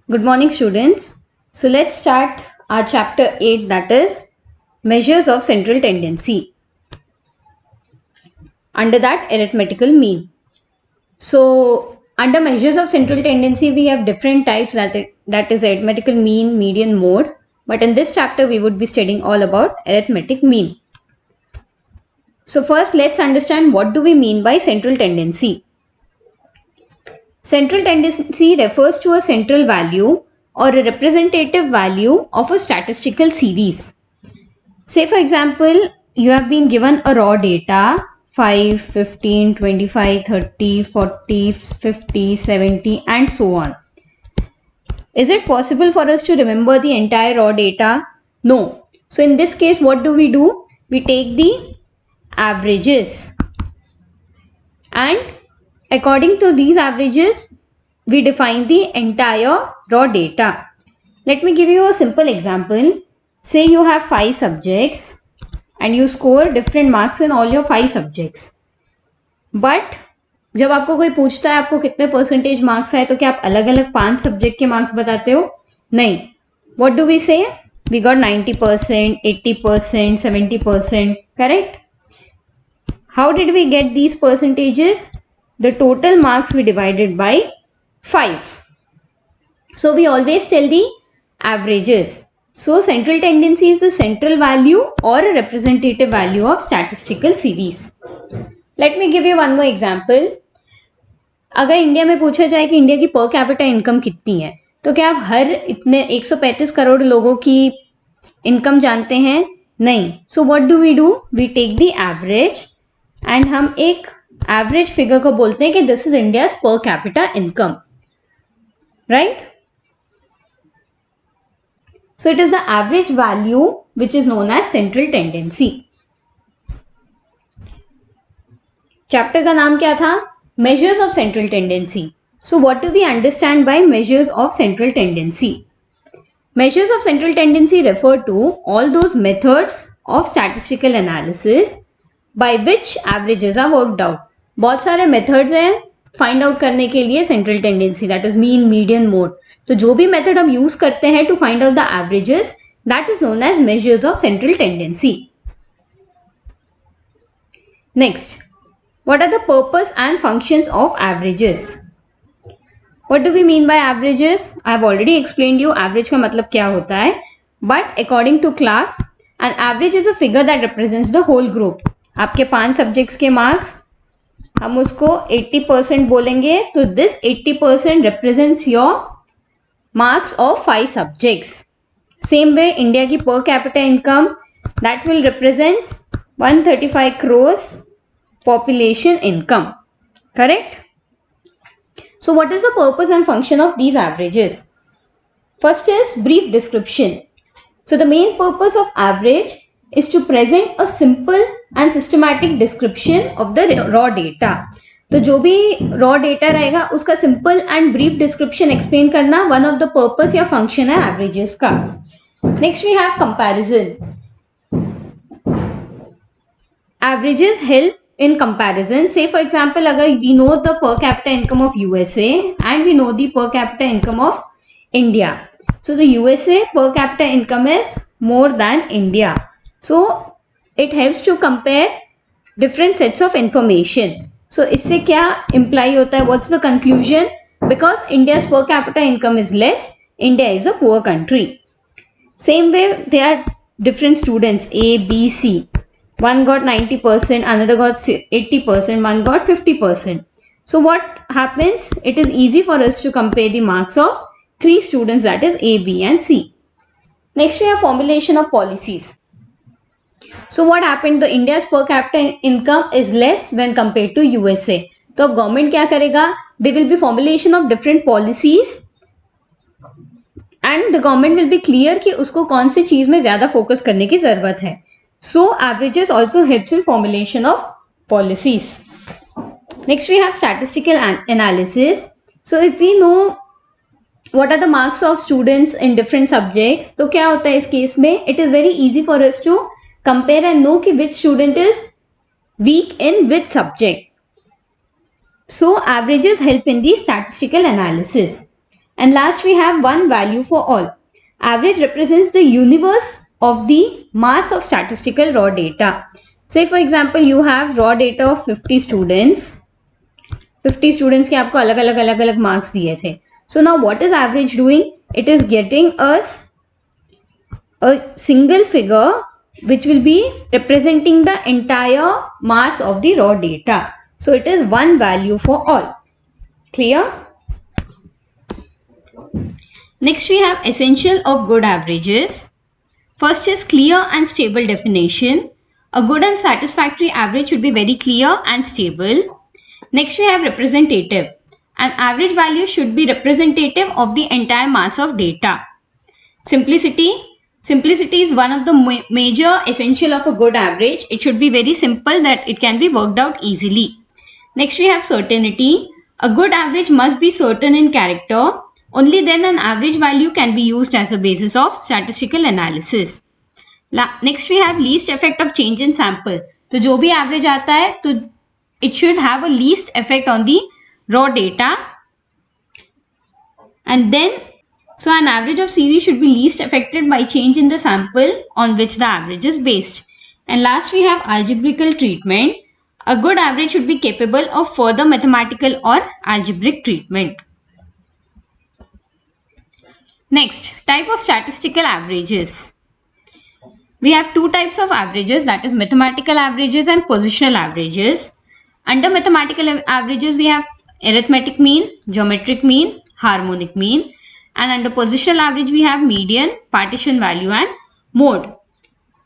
Good morning, students. So let's start our chapter 8, that is measures of central tendency. Under that, arithmetical mean. So under measures of central tendency, we have different types, that is arithmetical mean, median, mode. But in this chapter, we would be studying all about arithmetic mean. So first, let's understand what do we mean by central tendency. Central tendency refers to a central value or a representative value of a statistical series. Say for example, you have been given a raw data 5, 15, 25, 30, 40, 50, 70 and so on. Is it possible for us to remember the entire raw data? No. So in this case, what do? We take the averages, and according to these averages, we define the entire raw data. Let me give you a simple example. Say you have 5 subjects and you score different marks in all your 5 subjects. But जब आपको कोई पूछता है आपको कितने percentage marks आए, तो क्या आप अलग अलग 5 सब्जेक्ट के मार्क्स बताते हो? नहीं. What do we say? We got 90%, 80%, 70%. Correct? How did we get these percentages? The total marks we divided by 5. So we always tell the averages. So central tendency is the central value or a representative value of statistical series. Let me give you one more example. अगर India में पूछा जाए कि India की per capita income कितनी है, तो क्या आप हर इतने 135 करोड़ लोगों की इनकम जानते हैं? नहीं. So what do? We take the average and हम एक एवरेज फिगर को बोलते हैं कि this is India's per capita income, right? So it is the average value which is known as central tendency. Chapter का नाम क्या था? Measures of central tendency. So what do we understand by measures of central tendency? Measures of central tendency refer to all those methods of statistical analysis by which averages are worked out. बहुत सारे methods हैं find out करने के लिए central tendency, that is mean, median, mode. तो जो भी method हम यूज करते हैं to find out the averages, that is known as measures of central tendency. Next, what are the purpose and functions of averages? What do we mean by averages? I have already explained you average का मतलब क्या होता है. But according to Clark, an average is a figure that represents the whole group. आपके 5 subjects के marks, हम उसको 80% बोलेंगे, तो this 80% represents your marks of 5 subjects. Same way India की per capita income, that will represents 135 crores population income. Correct? So what is the purpose and function of these averages? First is brief description. So the main purpose of average is to present a simple and systematic description of the raw data. तो जो भी raw data रहेगा उसका simple and brief description explain करना one of the purpose या function है averages का. Next we have comparison. Averages help in comparison. Say for example, अगर we know the per capita income of USA and we know the per capita income of India. So the USA per capita income is more than India. So it helps to compare different sets of information. So इससे क्या imply होता है? What's the conclusion? Because India's per capita income is less, India is a poor country. Same way, there are different students A, B, C. One got 90%, another got 80%, one got 50%. So what happens? It is easy for us to compare the marks of 3 students, that is A, B and C. Next we have formulation of policies. So what happened? The India's per capita income is less when compared to USA. तो अब government क्या करेगा? There will be formulation of different policies and the government will be clear कि उसको कौन सी चीज में ज्यादा फोकस करने की जरूरत है. So averages also helps in formulation of policies. Next we have statistical analysis. So if we know what are the marks of students in different subjects, तो क्या होता है इस केस में? It is very easy for us to compare and know कि which student is weak in which subject. So averages help in the statistical analysis. And last we have one value for all. Average represents the universe of the mass of statistical raw data. Say for example, you have raw data of 50 students. 50 students के आपको अलग अलग marks दिए थे. So now what is average doing? It is getting us a single figure which will be representing the entire mass of the raw data. So it is one value for all. Clear? Next we have essential of good averages. First is clear and stable definition. A good and satisfactory average should be very clear and stable. Next we have representative. An average value should be representative of the entire mass of data. Simplicity. Simplicity is one of the major essential of a good average. It should be very simple that it can be worked out easily. Next we have certainty. A good average must be certain in character. Only then an average value can be used as a basis of statistical analysis. Next we have least effect of change in sample. तो जो भी average आता है तो it should have a least effect on the raw data. And then so an average of series should be least affected by change in the sample on which the average is based. And last we have algebraical treatment. A good average should be capable of further mathematical or algebraic treatment. Next, type of statistical averages. We have two types of averages, that is mathematical averages and positional averages. Under mathematical averages, we have arithmetic mean, geometric mean, harmonic mean. And under positional average, we have median, partition value and mode.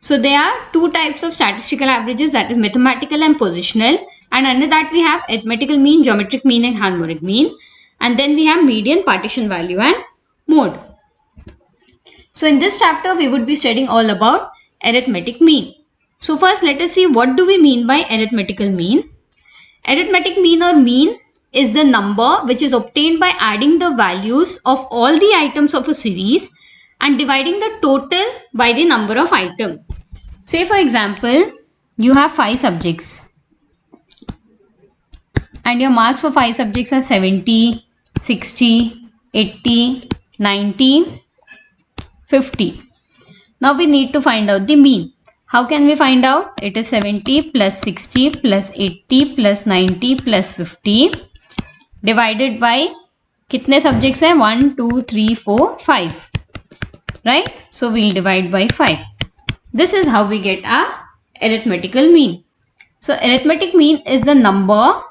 So there are two types of statistical averages, that is mathematical and positional. And under that, we have arithmetical mean, geometric mean and harmonic mean. And then we have median, partition value and mode. So in this chapter, we would be studying all about arithmetic mean. So first, let us see what do we mean by arithmetical mean. Arithmetic mean or mean is the number which is obtained by adding the values of all the items of a series and dividing the total by the number of items. Say for example, you have 5 subjects and your marks for 5 subjects are 70, 60, 80, 90, 50. Now we need to find out the mean. How can we find out? It is 70 plus 60 plus 80 plus 90 plus 50 divided by kitne subjects hai? 1, 2, 3, 4, 5. Right? So we'll divide by 5. This is how we get our arithmetical mean. So arithmetic mean is the number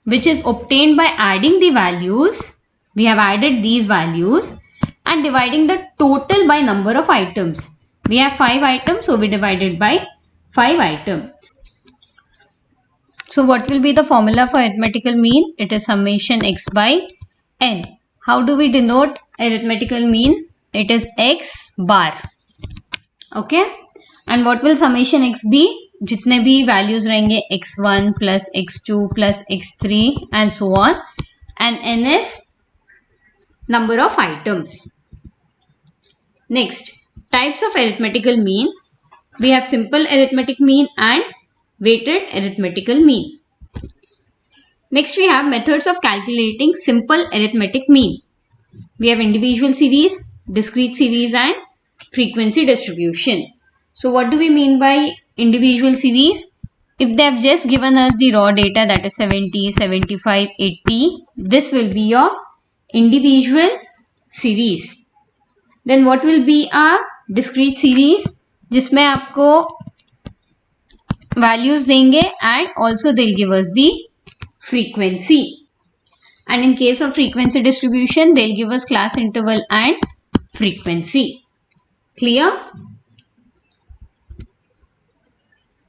which is obtained by adding the values. We have added these values and dividing the total by number of items. We have 5 items, so we divided by 5 items. So what will be the formula for arithmetical mean? It is summation x by n. How do we denote arithmetical mean? It is x bar. Okay. And what will summation x be? जितने भी values रहेंगे x1 plus x2 plus x3 and so on. And n is number of items. Next, types of arithmetical mean. We have simple arithmetic mean and weighted arithmetical mean. Next, we have methods of calculating simple arithmetic mean. We have individual series, discrete series and frequency distribution. So what do we mean by individual series? If they have just given us the raw data, that is 70, 75, 80, this will be your individual series. Then what will be our discrete series? जिसमें आपको values देंगे and also they'll give us the frequency. And in case of frequency distribution, they'll give us class interval and frequency. Clear?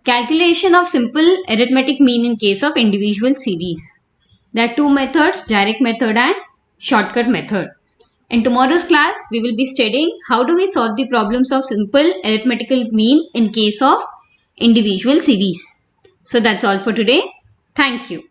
Calculation of simple arithmetic mean in case of individual series. There are two methods, direct method and shortcut method. In tomorrow's class, we will be studying how do we solve the problems of simple arithmetical mean in case of individual series. So that's all for today. Thank you.